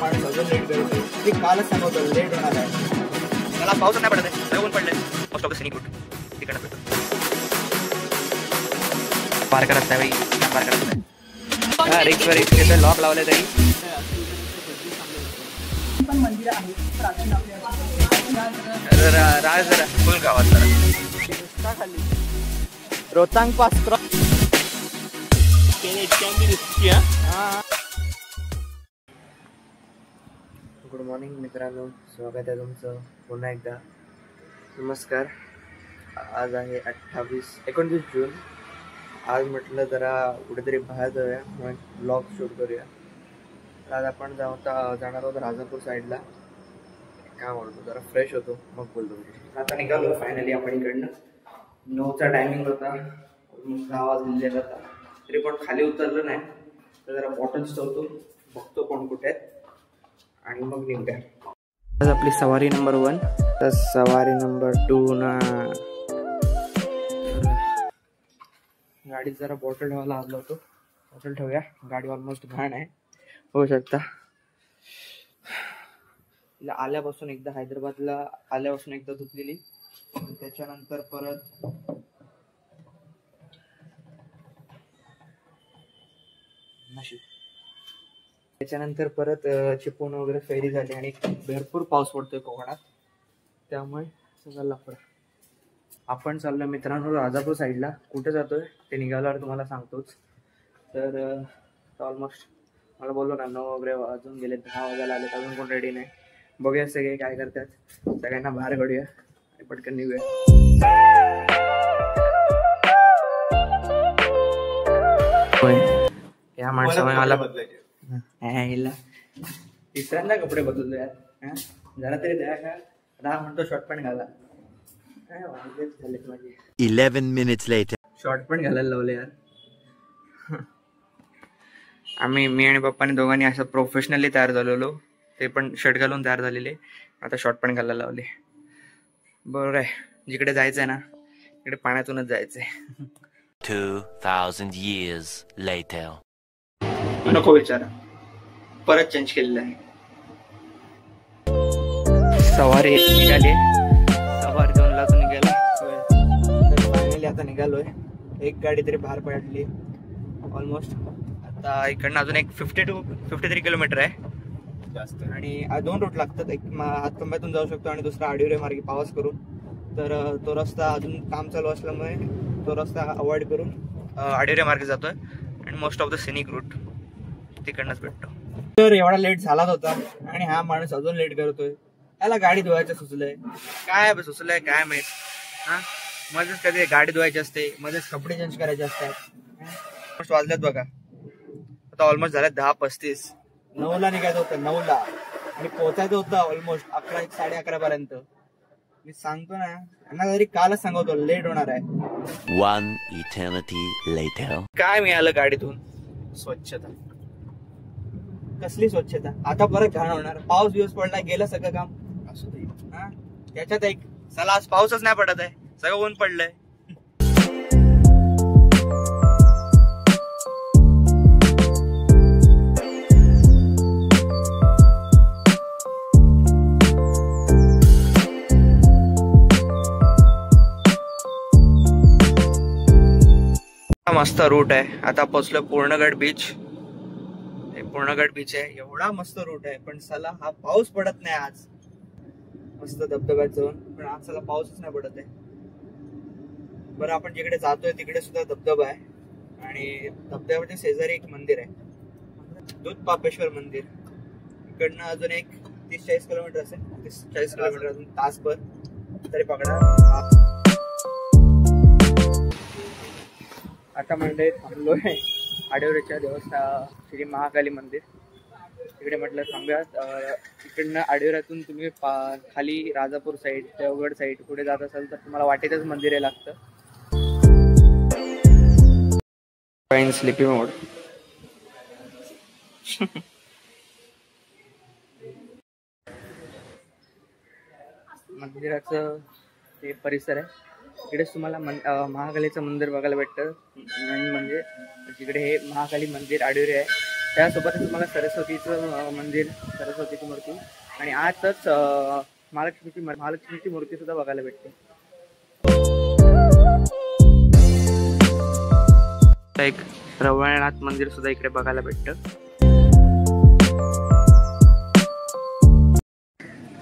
माणूस अजून लेट करतो. मी कालच सांगतो लेट होणार आहे. मला पाऊस नाही पडत आहे, ऊन पडलंय. Most of the scenic route तिकडनं पार करत नाही बाई, पार करत नाही. रिक्सवर रिक्स लॉक लावले तरी पण मंदिर आहे प्राचीन राज जरा फुल गावात जरा खाली Rohtang pass cross. Good morning मित्रांनो, स्वागत आहे तुमचं पुन्हा एकदा. नमस्कार. आज आहे 29 जून. आज म्हटलं जरा कुठेतरी बाहेर जाऊया, मग ब्लॉग शूट करूया. आज आपण जाणार आहोत राजापूर साईडला. काय बोलतो, जरा फ्रेश होतो मग बोलतो. आता निघालो फायनली आपण इकडनं. 9चा टायमिंग होता, मग 10 वाजलेला होता. तरी पण खाली उतरलं नाही, तर जरा बॉटल्स ठेवतो, बघतो कोण कुठे आहेत आणि मग निघूया. आज आपली सवारी नंबर 1, तर सवारी नंबर 2 ना गाडीत जरा बॉटल ठेवायला आलो होतो. बॉटल ठेवूया, गाडी ऑलमोस्ट घाण आहे होऊ शकता. आल्यापासून एकदा हैदराबादला आल्यापासून एकदा धुतलेली, त्याच्यानंतर परत चिपवून वगैरे फेरी झाली आणि भरपूर पाऊस पडतोय कोकणात, त्यामुळे सगळं लफडा. आपण चाललोय मित्रांनो राजापूर साईडला. कुठे जातोय ते निघाल्यावर तुम्हाला सांगतोच. तर ऑलमोस्ट मला बोललो ना 9 वगैरे वाजून गेले, 10 वाजायला आले, अजून कोण रेडी नाही. बघूया सगळे काय करतात, सगळ्यांना बाहेर काढूया आणि पटकन निघूया. या माणसाने मला तिसऱ्यांदा कपडे बदलतो यार, जरा तरी द्या का. राहा म्हणतो शॉर्ट पॅन्ट घाला. 11 minutes later. शॉर्ट पॅन्ट घालायला लावले यार. मी आणि पप्पाने दोघांनी असं प्रोफेशनली तयार झालेलो, ते पण शर्ट घालून तयार झालेले. आता शॉर्ट पॅन्ट घालायला लावले. बरोबर आहे, जिकडे जायचंय ना तिकडे पाण्यातूनच जायचंय. 2000 years later. नको विचारा, परत चेंज केलेलं आहे. सवारी निघाली, सवारी 2ला निघाला. फायनली आता निघालोय. एक गाडी तरी बाहेर पडली ऑलमोस्ट. आता इकडनं अजून एक 50 to 53 किलोमीटर आहे जास्त, आणि 2 रूट लागतात. एक हातकंब्यातून जाऊ शकतो आणि दुसरा आडिवरे मार्गे पावस करून. तर तो रस्ता अजून काम चालू असल्यामुळे तो रस्ता अवॉइड करून आडिवरे मार्गे जातोय आणि most of the scenic route तिकडनंच भेटतो. तर एवढा लेट झालाच होता आणि हा माणूस अजून लेट करतोय. त्याला गाडी धुवायचं सुचलंय, काय सुचलंय काय माहित. मध्येच कधी गाडी धुवायची असते, मध्येच कपडे चेंज करायचे असतात. वाजल्यात बघा आता, ऑलमोस्ट झाल्यात 10:35. 9ला निघायचं होतं, 9ला, आणि पोहोचायचं होतं ऑलमोस्ट 11 साडे 11 पर्यंत. मी सांगतो ना यांना, तरी कालच सांगतो लेट होणार आहे. 1 eternity later. काय मिळालं गाडीतून? स्वच्छता. कसली स्वच्छता? आता परत घाण होणार. पाऊस दिवस पडला, गेलं सगळं काम. असू दे. त्याच्यात एक चला आज पाऊसच नाही पडत आहे, सगळं ऊन पडलंय. मस्त रूट आहे. आता पोचलो पूर्णगड बीच. हे पूर्णगड बीच आहे, एवढा मस्त रूट आहे. पण चला हा पाऊस पडत नाही आज. मस्त धबधब्यात जाऊन, पण आज चला पाऊसच नाही पडत आहे. बरं, आपण जिकडे जातोय तिकडे सुद्धा धबधबा आहे, आणि धबधब्याच्या शेजारी एक मंदिर आहे, दूध पापेश्वर मंदिर. इकडनं अजून एक 30-40 किलोमीटर असेल, 30-40 किलोमीटर अजून तासभर तरी पकडा. आता म्हणजे थांबलोय आडिवरेच्या देवस्थान श्री महाकाली मंदिर. तिकडे म्हटलं थांबूयात. तिकडनं आडिवऱ्यातून तुम्ही खाली राजापूर साईड, देवगड साईड पुढे जात असाल तर तुम्हाला वाटेतच मंदिर लागतं. स्लिपी मोड. मंदिराचं हे परिसर आहे. इकडेच तुम्हाला महाकालीचं मंदिर बघायला भेटतं. म्हणजे तिकडे हे महाकाली मंदिर आडिवरे आहे. त्यासोबतच तुम्हाला सरस्वतीचं मंदिर, सरस्वतीची मूर्ती आणि आजच महालक्ष्मीची मूर्ती सुद्धा बघायला भेटते. एक रवळनाथ मंदिर सुद्धा इकडे बघायला भेटतं.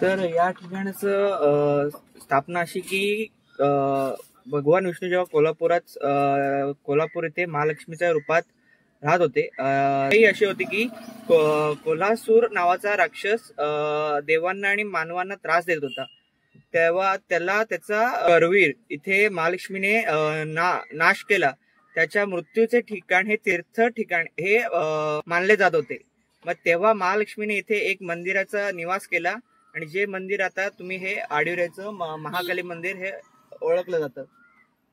तर या ठिकाणाचं स्थापना अशी की भगवान विष्णू जेव्हा कोल्हापूर येथे महालक्ष्मीच्या रूपात राहत होते, ही अशी होती की कोल्हासूर नावाचा राक्षस देवांना आणि मानवांना त्रास देत होता. तेव्हा त्याला त्याचा करवीर इथे महालक्ष्मीने नाश केला. त्याच्या मृत्यूचे ठिकाण हे तीर्थ ठिकाण हे मानले जात होते. मग तेव्हा महालक्ष्मीने इथे एक मंदिराचा निवास केला आणि जे मंदिर आता तुम्ही हे आडिवऱ्याचं महाकाली मंदिर हे ओळखलं जातं.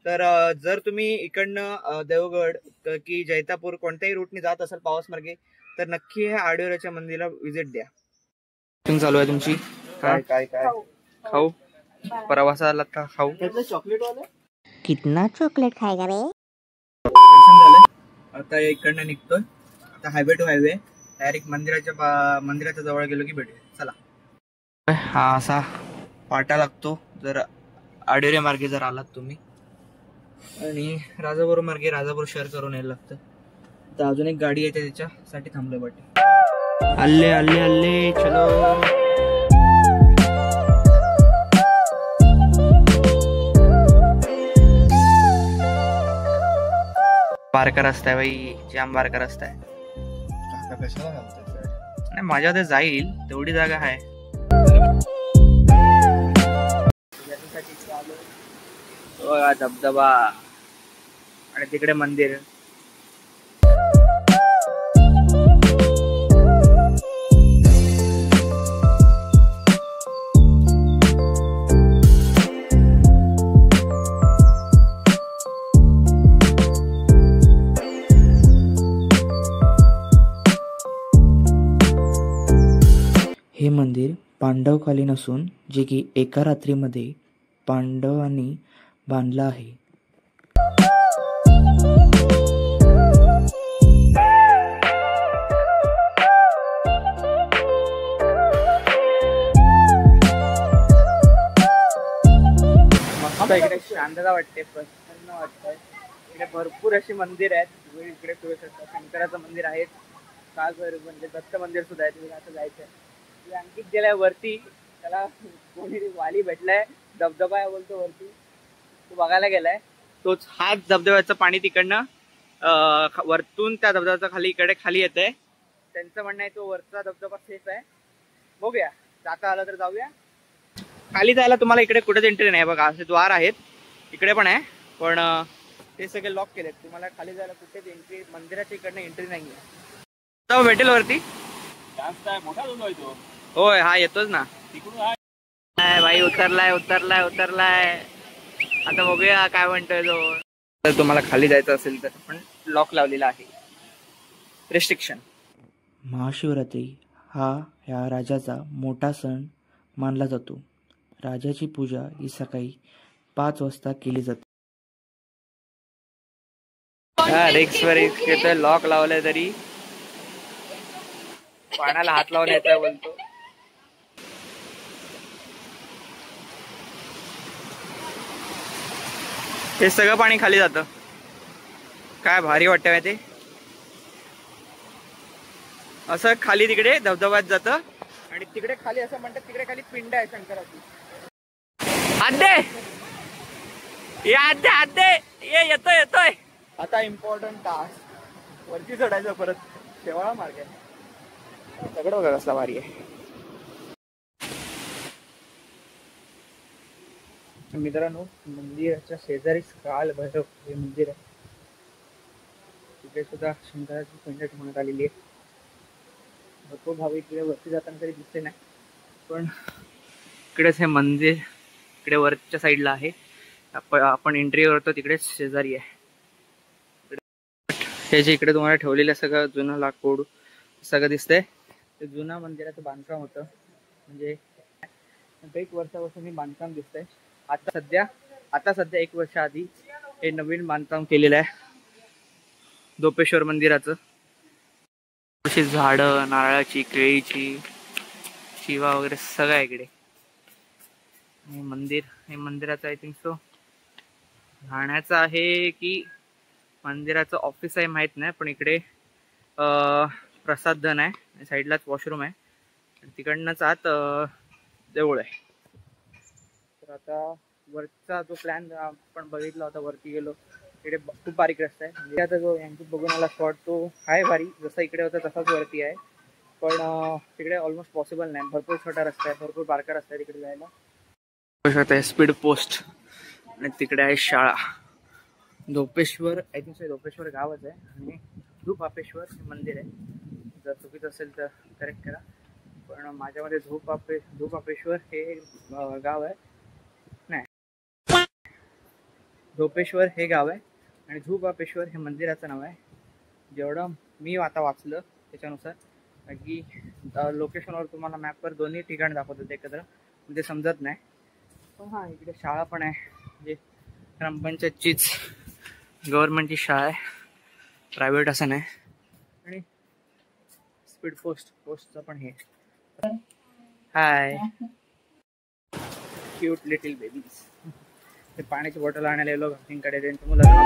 तर जर तुम्ही इकडनं देवगड की जैतापूर कोणत्याही रूटने जात असाल पावस मार्गे तर नक्की हे आडिवऱ्याच्या मंदिराला व्हिजिट द्या. चालू आहे तुमची काय काय काय खाऊ प्रवासाला खाऊ चॉकलेट वाला कितना चॉकलेट खाएगा रे. दर्शन झालं. आता इकडनं निघतोय. आता हायवे टू हायवे डायरेक्ट मंदिराच्या जवळ गेलो की भेटू. चला. हा असा पाटा लागतो जर आडिवरे मार्गे जर आलात तुम्ही आणि राजापूर मार्गे राजापूर शहर करून यायला लागतं. तर अजून एक गाडी येते त्याच्यासाठी थांबलोय वाटते. अल्ले अल्ले अल्ले चलो. बारका रस्ता आहे बाई, जाम बारका रस्ता आहे. नाही माझ्यामध्ये जाईल तेवढी जागा आहे. बघा धबधबा आणि तिकडे मंदिर. हे मंदिर पांडवकालीन असून जे की एका रात्रीमध्ये पांडवांनी बांधलं आहे. मस्त इकडे शांतता वाटते, प्रसन्न वाटतंय. इकडे भरपूर अशी मंदिर आहेत. इकडे फिरू शकता. शंकराचं मंदिर आहे, काळभैरव म्हणजे दत्त मंदिर सुद्धा आहे. तुम्ही असं जायचंय. अंकित गेलाय वरती, त्याला कोणी वाली भेटलाय. धबधबा आहे बोलतो वरती, तो बघायला गेलाय. तोच हाच धबधब्याचं पाणी तिकडनं वरतून त्या धबधब्याचा खाली येतंय. त्यांचं म्हणणं आहे तो वरचा धबधबा सेफ आहे. बघूया, जाता आला तर जाऊया. खाली जायला तुम्हाला इकडे कुठेच एंट्री नाही. बघा असे द्वार आहेत, इकडे पण आहे, पण ते सगळे लॉक केलेत. तुम्हाला खाली जायला कुठेच एंट्री, मंदिराच्या इकडनं एंट्री नाहीये. भेटेल वरती होय. हा येतोच ना भाई. उतरलाय. आता बघूया काय म्हणतोय तो. जर तुम्हाला खाली जायचं असेल तर पण लॉक लावलेला आहे, रिस्ट्रिक्शन. महाशिवरात्री हा या राजाचा मोठा सण मानला जातो. राजाची पूजा ही सकाळी 5 वाजता केली जाते. रिक्सवर येतोय, लॉक लावलंय तरी पाण्याला हात लावून येतोय बोलतो. हे सगळं पाणी खाली जातं. काय भारी वाटतं माहिती. असं खाली तिकडे धबधब्यात जातं आणि तिकडे खाली असं म्हणतात, तिकडे खाली पिंड आहे शंकराची. आद्दे येतोय. आता इम्पॉर्टंट टास्क वरती चढायचं परत. शेवाळा मार्ग आहे. सगळं बघा कसला भारी आहे. मित्रांनो, मंदिराच्या शेजारीच काळभैरव हे मंदिर आहे. तिथे सुद्धा शंकराची पिंड ठेवण्यात आलेली आहे. भरपूर भाविक इकडे वरती जाताना तरी दिसते नाही, पण इकडेच हे मंदिर इकडे वरच्या साईडला आहे. आपण एंट्री करतो तिकडेच शेजारी आहे. हे जे इकडे तुम्हाला ठेवलेलं सगळं जुनं लाकूड सगळं दिसतंय, ते जुना मंदिराचं बांधकाम होतं. म्हणजे 1 वर्षापासून बांधकाम दिसतंय. आता सध्या 1 वर्ष आधी हे नवीन बांधकाम केलेलं आहे दोपेश्वर मंदिराचं. अशी झाडं, नारळाची, केळीची, शिवा वगैरे सगळं आहे इकडे. हे मंदिर, हे मंदिराचं आय थिंक सो राहण्याचं आहे की मंदिराचं ऑफिस आहे माहित नाही, पण इकडे प्रसाद धन आहे, साईडलाच वॉशरूम आहे, तिकडनंच आत देऊळ आहे. तर आता वरचा जो प्लॅन आपण बघितला होता, वरती गेलो तिकडे खूप बारीक रस्ता आहे. म्हणजे आता जो यांची बघून आला स्पॉट तो आहे भारी, जसा इकडे होता तसाच वरती आहे, पण तिकडे ऑलमोस्ट पॉसिबल नाही. भरपूर छोटा रस्ता आहे, भरपूर बारका रस्ता आहे तिकडे जायला. स्पीड पोस्ट आणि तिकडे आहे शाळा. Dhopeshwar, I think so Dhopeshwar गावच आहे आणि धूपापेश्वर हे मंदिर आहे. जर चुकीचं असेल तर करेक्ट करा, पण माझ्यामध्ये धूपापेश्वर हे गाव आहे. नाही, धोपेश्वर हे गाव आहे आणि धूपापेश्वर हे मंदिराचं नाव आहे. जेवढं मी आता वाचलं त्याच्यानुसार, की लोकेशनवर तुम्हाला मॅपवर दोन्ही ठिकाण दाखवतात एकत्र, म्हणजे समजत नाही. पण हां, इकडे शाळा पण आहे, म्हणजे ग्रामपंचायतचीच गव्हर्नमेंटची शाळा आहे, प्रायव्हेट असं नाही. आणि स्पीड पोस्टचं पण हे. हाय क्यूट लिटिल बेबीज. ते पाण्याची बॉटल आणायला गेलो घाटींकडे, त्यांच्या मुलांना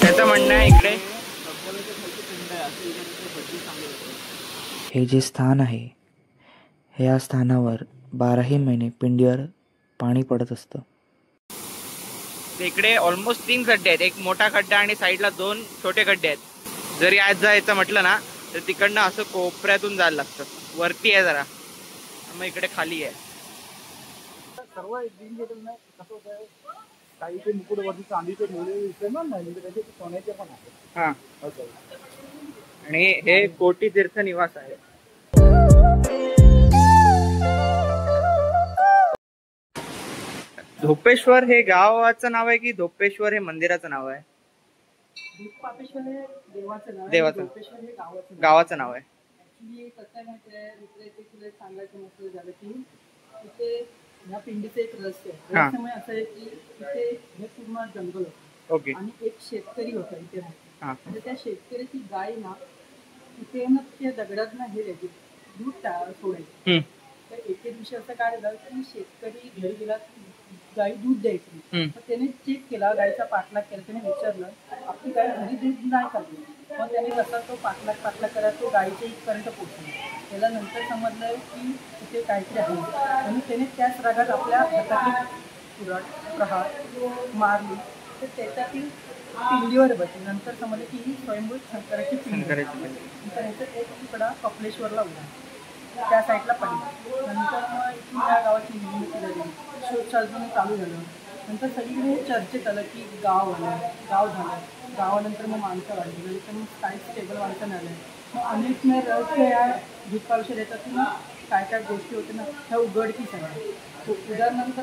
त्याचं म्हणणं आहे इकडे हे जे स्थान आहे, ह्या स्थानावर 12ही महिने पिंडीवर पाणी पडत असतं. इकडे ऑलमोस्ट 3 खड्डे आहेत, एक मोठा खड्डा आणि साईडला 2 छोटे खड्डे आहेत. जरी आज जायचं म्हटलं ना तर तिकडनं असं कोपऱ्यातून जायला लागतं. वरती आहे जरा, मग इकडे खाली आहे. सर्व कसं होतं, काही ते मुकुट वरती चांदीचे ठेवले नाही, त्याचे सोन्याचे पण आहे. हा, आणि हे कोटी तीर्थ निवास आहे. धोपेश्वर हे गावाचं नाव आहे की धोपेश्वर हे मंदिराचं नाव आहे? धूपापेश्वर हे देवाचं नाव आहे, देवाचं. धोपेश्वर हे गावाचं नाव आहे. ऍक्च्युली कसं आहे माहिती आहे, तुला सांगायचं म्हटलं झालं की तिथे ह्या पिंडीचं एक रहस्य आहे. रहस्यमय असं आहे की तिथे हे पूर्ण जंगल होतं. ओके. आणि एक शेतकरी होता इथे राहतो. हा. म्हणजे त्या शेतकऱ्याची गाय ना तिथे ना त्या दगडात ना हे द्यायची, दूध सोडायची. तर एके दिवशी असं काय झालं की शेतकरी घरी गेला, गाय दूध द्यायची. तर त्याने चेक केला, गायचा पाठलाग केला, त्याने विचारलं आपली गाय घरी दूध नाही काढली. मग त्याने कसा तो पाठलाग करा, तो गायीच्या इथपर्यंत पोहोचला. त्याला नंतर समजलं की तिथे काहीतरी आहे, आणि त्याने त्याच रागात आपल्या हातातली प्रहार मारली. तर त्याच्यातील पिंडीवर बसली. नंतर समजलं की ही स्वयंभू शंकराची पिंडी. नंतर याचा एक तुकडा कपलेश्वरला उडला, त्या साईडला पडला. नंतर मग इथून या गावाची निर्मिती झाली, शोधशोधन चालू झालं. नंतर सगळीकडे चर्चेत आलं की गाव झालं. गावानंतर मग माणसं वाढली, नंतर मग काही स्टेबल माणसं आलं. मग अनेक रहस्य या भूतकाळाविषयी येतात की काय काय गोष्टी होते ना, ह्या उघडकीच आहे. उदाहरणार्थ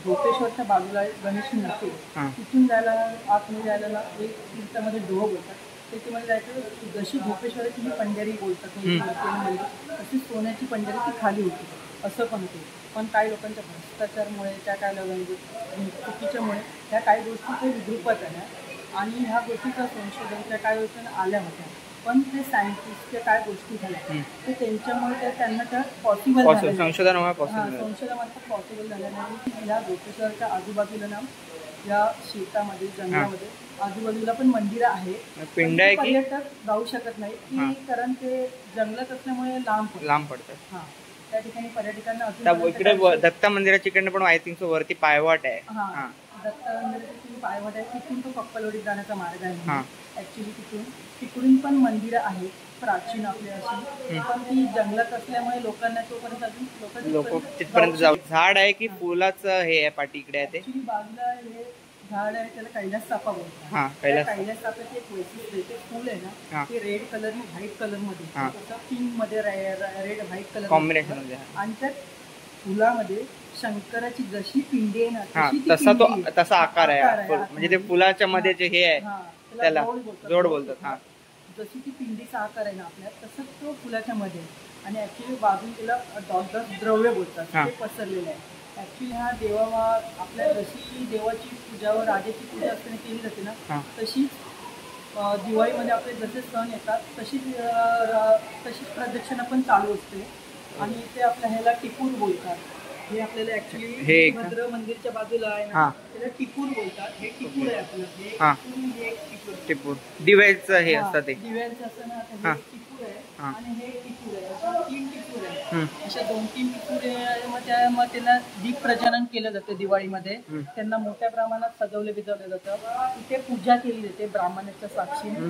धोपेश्वरच्या बाजूला गणेश नसेल, तिथून जायला आतमध्ये जायला ना एक तीर्थामध्ये डोह बोलतात. त्याच्यामध्ये जायचं, जशी धोपेश्वराची ही पंढरी बोलतात तशी सोन्याची पंढरी ती खाली होती, असं पण होते. पण काही लोकांच्या भ्रष्टाचारमुळे, त्या काय चुकीच्यामुळे ह्या काही गोष्टी ते विद्रूपात आल्या, आणि ह्या गोष्टीचं संशोधन त्या काही गोष्टी आल्या होत्या. पण ते सायंटिस्टच्या काय गोष्टी झाल्या ते त्यांच्यामुळे त्यांना त्या पॉसिबल झालं, संशोधनात पॉसिबल झाल्या नाही की ह्या धोपेश्वरच्या आजूबाजूला ना, या शेतामध्ये जंगलामध्ये आजूबाजूला पण मंदिरं आहे. पिंड आहे की पर्यटक जाऊ शकत नाही की, कारण ते जंगलात असल्यामुळे लांब पडतात. हा, त्या ठिकाणी पर्यटकांना इकडे दत्ता मंदिराच्या इकडनं पण आय थिंक वरती पायवाट आहे. हा, दत्ता मंदिराची पायवाट आहे, तिथून तो कप्पलवाडीत जाण्याचा मार्ग आहे. ऍक्च्युली तिकडून पण मंदिरं आहेत प्राचीन आपली अशी, पण ती जंगलात असल्यामुळे लोकांना तोपर्यंत लोक तिथपर्यंत जाऊ. झाड आहे की फुलाचं हे आहे पाठी इकडे आहे? ते ऍक्च्युली बाजूला हे झाड आहे, त्याला कैलास चाफा बोलतात. कैलास चाफ्याचे एक वैशिष्ट्य, ते फुल आहे ना, ते रेड कलर आणि व्हाईट कलर मध्ये, पिंक मध्ये रेड व्हाईट कलर कॉम्बिनेशन मध्ये, आणि त्या फुलामध्ये शंकराची जशी पिंडी आहे ना, तसा आकार आहे. म्हणजे ते फुलाच्या मध्ये जे हे आहे त्याला जोड बोलतात. जशी ती पिंडीचा आकार आहे ना आपल्या, तसंच तो फुलाच्या मध्ये. आणि ऍक्च्युली बाजूला द्रव्य बोलतात, ते पसरलेलं आहे. ऍक्च्युली हा देवा आपल्या जशी देवाची पूजा व राजाची पूजा असताना केली जाते ना, तशीच दिवाळीमध्ये आपले जसे सण येतात तशीच प्रदक्षिणा पण चालू असते. आणि इथे आपल्या ह्याला टिपूर बोलतात. हे आपल्याला ऍक्च्युली भद्र मंदिरच्या बाजूला आहे ना, त्याला टिपूर बोलतात. हे टिपूर आहे आपलं. हे टिपूर दिव्याचं हे असतं ते दिव्यांचं असं ना, हे टिपूर आहे आणि हे टिपूर आहे. अशा 3 टिपूर आहे. अशा 2-3 टिपूर आहे. मग त्यांना दीप प्रज्वलन केलं जातं दिवाळीमध्ये. त्यांना मोठ्या प्रमाणात सजवले बिजवलं जातं. इथे पूजा केली जाते ब्राह्मणाच्या साक्षीने.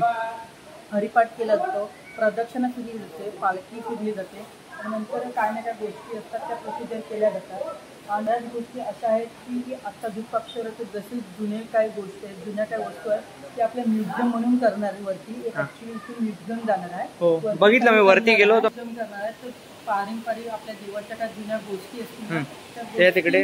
हरिपाठ केला जातो, प्रदक्षिणा केली जाते, पालखी फिरली जाते. नंतर काय ना काय गोष्टी असतात त्या प्रोसिजर केल्या जातात. आणि गोष्टी अशा आहेत की आता दुःखाक्षराचे जसे जुने काही गोष्टी आहेत, जुन्या काही वस्तू आहेत ते आपल्या म्युझियम म्हणून करणार आहे. वरती एक ऍक्च्युली इथे म्युझियम जाणार आहे. बघितलं मी, वरती गेलो होतो. म्युझियम करणार आहे. तर पारंपरिक आपल्या देवाच्या काही जुन्या गोष्टी असतील त्या तिकडे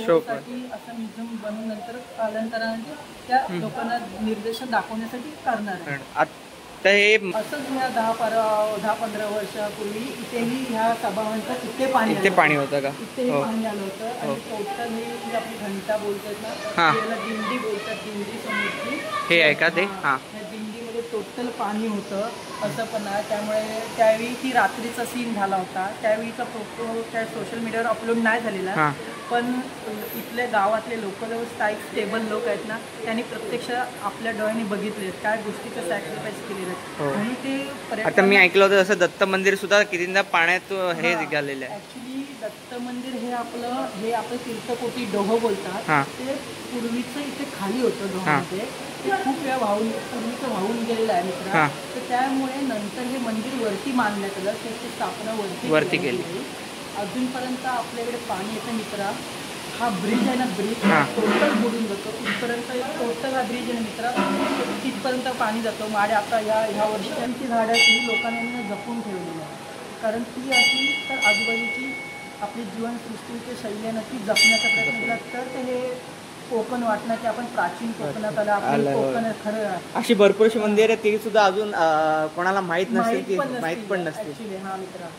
शोसाठी असं म्युझियम बनवून नंतर कालांतराने त्या लोकांना निर्देशन दाखवण्यासाठी करणार आहे. तर हे असंच ह्या 10-15 वर्षापूर्वी इथेही ह्या सभागृहात इथे पाणी होतं का? इथेही पाणी आलं होतं. आणि टोटल ही आपली घंटा बोलतात ना, याला दिंडी बोलतात. दिंडी समोरची हे आहे का ते? दिंडीमध्ये टोटल पाणी होतं असं पण आहे. त्यामुळे त्यावेळी ती रात्रीचा सीन झाला होता. त्यावेळीचा फोटो त्या सोशल मीडियावर अपलोड नाही झालेला. पण इथले गावातले लोकल स्थायिक स्टेबल लोक आहेत ना, त्यांनी प्रत्यक्ष आपल्या डोळ्यांनी बघितले काय गोष्टीचं सॅक्रिफाईस केलेलं आहे. म्हणून ते आता मी ऐकलं होतं जसं दत्त मंदिर सुद्धा कितींदा पाण्यात हे निघालेलं आहे. ऍक्च्युली दत्त मंदिर हे आपलं तीर्थकोटी डोह बोलतात. ते पूर्वीचं इथे खाली होतं डोहामध्ये. ते खूप वेळा पूर्वीचं वाहून गेलेलं आहे मित्रा. तर त्यामुळे नंतर हे मंदिर वरती बांधण्यात आलं. त्याची स्थापना वरती केली. अजूनपर्यंत आपल्याकडे पाणी येतं मित्रा. हा ब्रिज आहे ना, ब्रिज टोटल बुडून जातो. इथपर्यंत टोटल हा ब्रिज आहे मित्रा, तिथपर्यंत पाणी जातं. माडे आता ह्या वर्षांची झाडं ती लोकांनी जपून ठेवलेली आहे. कारण ती असली तर आजूबाजूची आपली जीवनसृष्टीची शैली आहे ना, ती जपण्याचा प्रयत्न केला तर हे कोकण वाटणार की आपण प्राचीन कोकणात आलं. कोकण खरं अशी भरपूरशी मंदिर आहे ती सुद्धा अजून कोणाला माहित पण नसते. ऍक्च्युली हा मित्रा,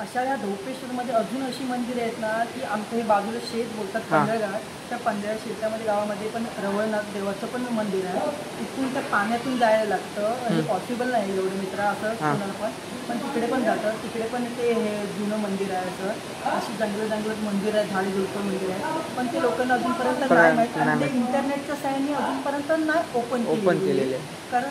अशा या धोपेश्वरमध्ये अजून अशी मंदिर आहेत ना की आमच्या हे बाजूला शेत बोलतात पंधरगाव. त्या 15 शेतामध्ये गावामध्ये पण रवळनाथ देवाचं पण मंदिर आहे. तिथून त्या पाण्यातून जायला लागतं. हे पॉसिबल नाही एवढं मित्र असं कोणाला पण तिकडे पण जातं. तिकडे पण ते हे जुनं मंदिर आहे. असं अशी जंगलात मंदिर आहे, झाडी झुडपं मंदिर आहे. पण ते लोकांना अजूनपर्यंत नाही माहीत. आणि ते इंटरनेटच्या साहाय्याने अजूनपर्यंत नाही ओपन केलेले. कारण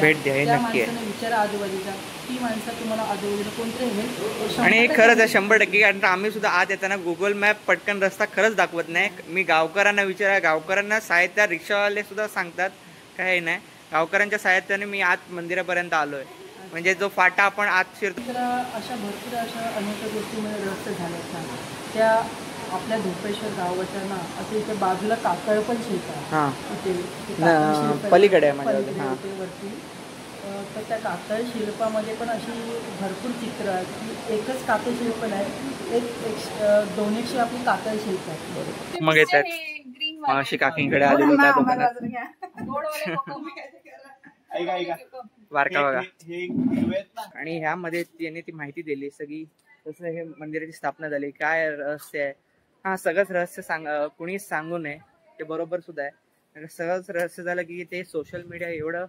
भेट द्या त्या माणसाने विचारा आजूबाजूच्या, ती माणसं तुम्हाला आजूबाजूला कोणतरी हेल्प. आणि हे खरंच आहे 100%. कारण आम्ही सुद्धा आत येताना गुगल मॅप पटकन रस्ता खरंच दाखवत नाही. मी गावकऱ्यांना विचारा, गावकऱ्यांना साहित्य रिक्षावाले सुद्धा सांगतात काही नाही. गावकऱ्यांच्या साहित्याने मी आत मंदिरापर्यंत आलोय. म्हणजे जो फाटा आपण आत शिरतो. अशा भरपूर अशा अनेक गोष्टीमध्ये रस्ते झालेत ना, त्या आपल्या धोपेश्वर गावाच्या ना असं इथे बाजूला कातळ पण शिल्प आहे. इथे पलीकडे वरती. तर त्या कातळ शिल्पामध्ये पण अशी भरपूर चित्र आहेत की एकच कातळ शिल्प नाही, एक 200 आपली कातळ शिल्प आहेत. मग येतात अशी काकींकडे आलेलो होता दुकानात. वारका बघा. आणि ह्यामध्ये त्याने ती माहिती दिली सगळी, कसं हे मंदिराची स्थापना झाली, काय रहस्य आहे. सगळंच रहस्य कुणीच सांगू नये, ते बरोबर सुद्धा आहे. सगळंच रहस्य झालं की ते सोशल मीडिया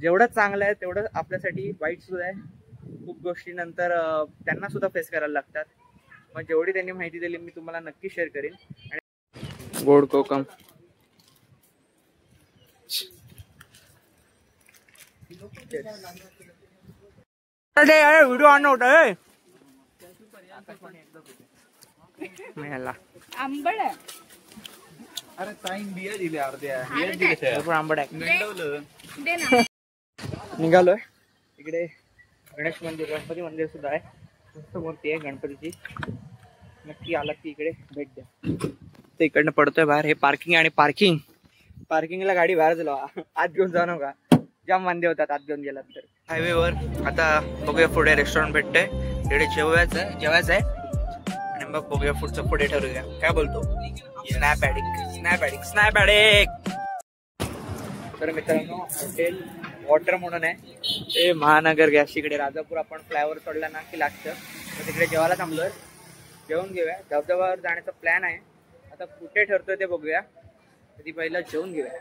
जेवढं चांगलं आहे तेवढं आपल्यासाठी वाईट सुद्धा आहे. खूप गोष्टी नंतर त्यांना सुद्धा फेस करायला लागतात. मग जेवढी त्यांनी माहिती दिली मी तुम्हाला नक्की शेअर करेन. आणि गोड कोकम व्हिडिओ आणला होता. आंबट आहे. अरे टाइम बिया दिले अर्ध्या आंबट आहे. निघालोय इकडे. गणेश मंदिर, गणपती मंदिर सुद्धा आहे. मस्त मूर्ती आहे गणपतीची. नक्की आला की इकडे भेट द्या. तर इकडनं पडतोय बाहेर. हे पार्किंग आणि पार्किंगला गाडी बाहेर झालो. आत घेऊन जाऊ नका, जाम वांदे होतात आत घेऊन गेलात तर. हायवेवर आता बघूया पुढे रेस्टॉरंट भेटतंय. तिकडे जेवायचं आहे आणि मग बघूया पुढचं पुढे ठरवूया. काय बोलतो? Snap addict. तर मित्रांनो हॉटेल वॉटर म्हणून आहे. ते महानगर गॅस इकडे राजापूर आपण फ्लायओव्हर सोडला ना की लागतं. तर तिकडे जेवायला थांबलोय. जेवून घेऊया. धबधब्यावर जाण्याचा प्लॅन आहे. आता कुठे ठरतोय ते बघूया. कधी पहिला जेवून घेऊया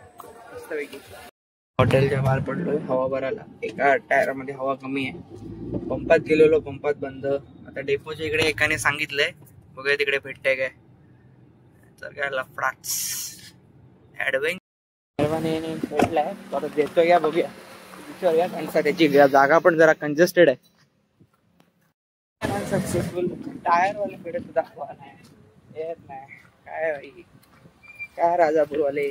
मस्तपैकी. हॉटेलच्या बाहेर पडलोय हवा भरायला. एका टायरामध्ये हवा कमी आहे. पंपात गेलेलो, पंपात बंद. आता डेपोच्या इकडे एकाने सांगितलंय, बघूया तिकडे भेटतंय काय. तर काय लफडाच ऍडव्हेंचर भेटलाय. परत देतोय का बघूया, विचारूया त्यांचा. त्याची जागा पण जरा कंजेस्टेड आहे. सक्सेसफुल टायर वाल्याकडे सुद्धा हवा नाही, येत नाही. काय भाई, काय राजापूरवाले.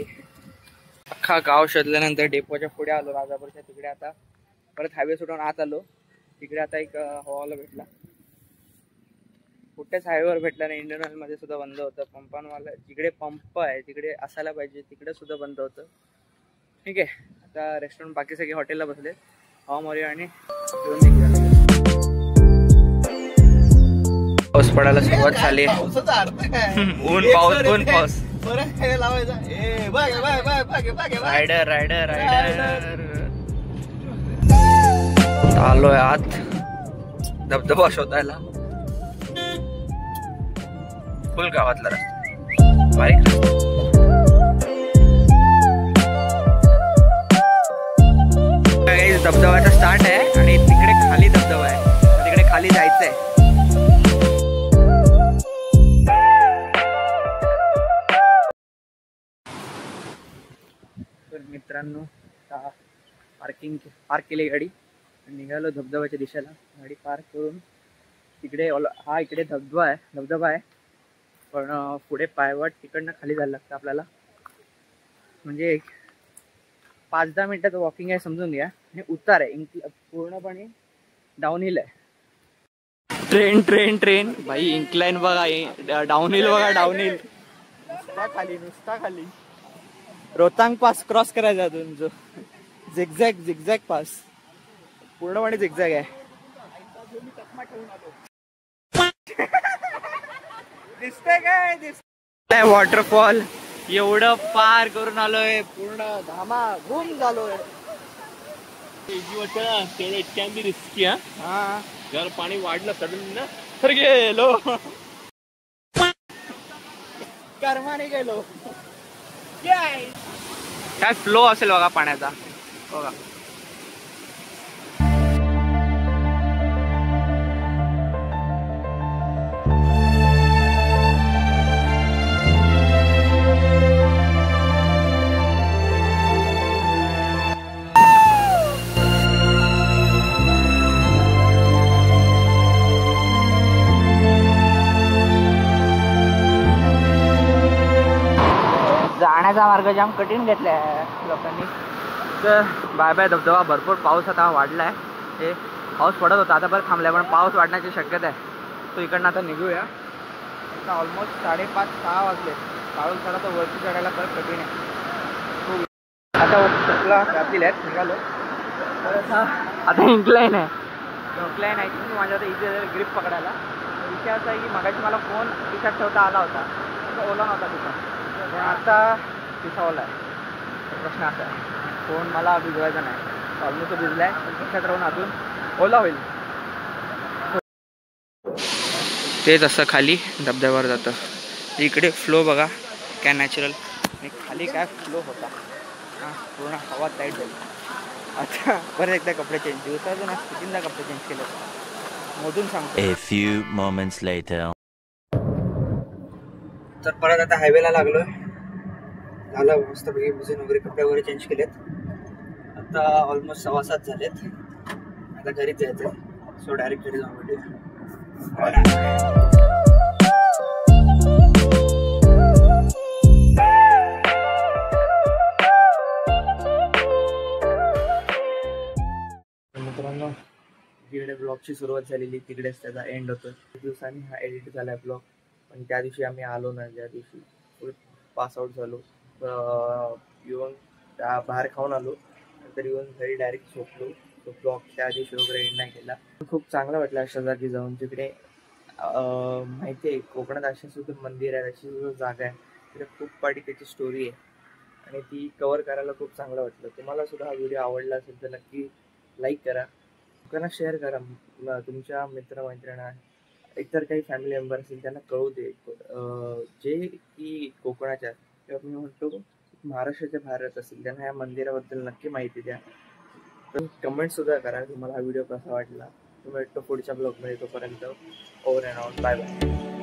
अख्खा गाव शोधल्यानंतर डेपोच्या पुढे आलो, राजापूरच्या तिकडे. आता परत हायवे सोडून आत आलो. तिकडे आता एक हवाला भेटला. कुठेच हायवेवर भेटला नाही. इंडियन ऑइल मध्ये सुद्धा बंद होतं. पंपांवाला जिकडे पंप आहे तिकडे असायला पाहिजे, तिकडे सुद्धा बंद होतं. ठीक आहे, आता रेस्टॉरंट बाकी सगळे हॉटेलला बसले. हवा मारूया आणि जेवून निघूया. पाऊस पडायला सुरुवात झाली. ऊन पाऊस, ऊन पाऊस. Rider rider rider. आलोय आत धबधबा शोधायला. फुल गावातला रस्ता, बारीक धबधबाचा स्टार्ट आहे आणि तिकडे खाली धबधबा आहे. तिकडे खाली जायचंय. तर मित्रांनो, पार्क केली गाडी. निघालो धबधब्याच्या दिशेला. गाडी पार्क करून तिकडे इकडे धबधबा आहे. पण पुढे पायवाट तिकडनं खाली जायला लागतं आपल्याला. म्हणजे 5-10 मिनिटाचं वॉकिंग आहे समजून घ्या. आणि उतार आहे, पूर्णपणे डाऊनहिल आहे. ट्रेन ट्रेन ट्रेन भाई. इन्क्लाइन बघा, डाऊनहिल बघा, डाऊनहिल. नुसता खाली. रोहतांग पास क्रॉस करायचा अजून, जो झिगझॅग पास पूर्णपणे झिगझॅग आहे. दिसतंय काय, दिसतंय वॉटरफॉल. एवढं पार करून आलोय, पूर्ण घुम झालोय. तेवढं रिस्की. हा, जर पाणी वाढलं सडन ना तर गेलो, कर्माने गेलो. काय फ्लो असेल बघा पाण्याचा, बघा. जाण्याचा मार्ग जाम कठीण घेतलाय लोकांनी. तर बाय बाय धबधबा. भरपूर पाऊस आता वाढलाय. हे पाऊस पडत होता, आता बरं थांबलाय, पण पाऊस वाढण्याची शक्यता आहे. तो इकडनं आता निघूया. आता ऑलमोस्ट 5:30-6 वाजले. पाऊस पडा तर वरती चढायला परत कठीण आहे. आता चपला घातलेल्या आहेत, निघालो. परत आता इन्क्लाइन आहे. की माझ्या आता इथे ग्रिप पकडायला. विषय असा आहे की मगाशी मला फोन खिशात ठेवता आला होता, तर ओला नव्हता तिथं. पण आता तिथं ओला आहे. प्रश्न असा आहे, फोन मला भिजवायचा नाही. ऑलमोस्ट भिजलाय, खिशात राहून अजून ओला होईल. तेच असं खाली धबधब्यावर जातं. इकडे फ्लो बघा काय नॅचरल. आणि खाली काय फ्लो होता. हां, पूर्ण हवा टाईट झाली. आता परत एकदा कपडे चेंज. दिवसाचं ना 3दा कपडे चेंज केले मधून सांगतो. A few moments later. तर परत आता हायवेला लागलोय. झालं मस्तपैकी भिजून वगैरे, कपडे वगैरे चेंज केलेत. आता ऑलमोस्ट 6:15 झालेत. आता घरीच जायचंय. सो डायरेक्ट घरी जाऊन भेटूया. मित्रांनो, जिकडे ब्लॉगची सुरुवात झालेली तिकडेच त्याचा एंड होतो. दिवसांनी हा एडिट झालाय ब्लॉग. पण त्या दिवशी आम्ही आलो ना, ज्या दिवशी फुल पास आउट झालो, येऊन त्या बाहेर खाऊन आलो, नंतर येऊन घरी डायरेक्ट झोपलो. तो ब्लॉग त्या दिवशी वगैरे एंड नाही केला. खूप चांगलं वाटलं अशा जागी जाऊन, जिकडे माहिती आहे कोकणात अशी सुद्धा मंदिर आहे, अशी सुद्धा जागा आहे, तिकडे खूप पाठी त्याची स्टोरी आहे आणि ती कव्हर करायला खूप चांगलं वाटलं. तुम्हाला सुद्धा हा व्हिडिओ आवडला असेल तर नक्की लाईक करा, लोकांना शेअर करा, तुमच्या मित्रमैत्रिणींना इतर काही फॅमिली मेंबर असतील त्यांना कळू दे, जे की कोकणाच्या किंवा मी म्हणतो महाराष्ट्राच्या बाहेर असतील त्यांना या मंदिराबद्दल नक्की माहिती द्या. तर कमेंट सुद्धा करा तुम्हाला हा व्हिडिओ कसा वाटला. तुम्ही भेटतो पुढच्या ब्लॉगमध्ये. तोपर्यंत over and out. Bye bye.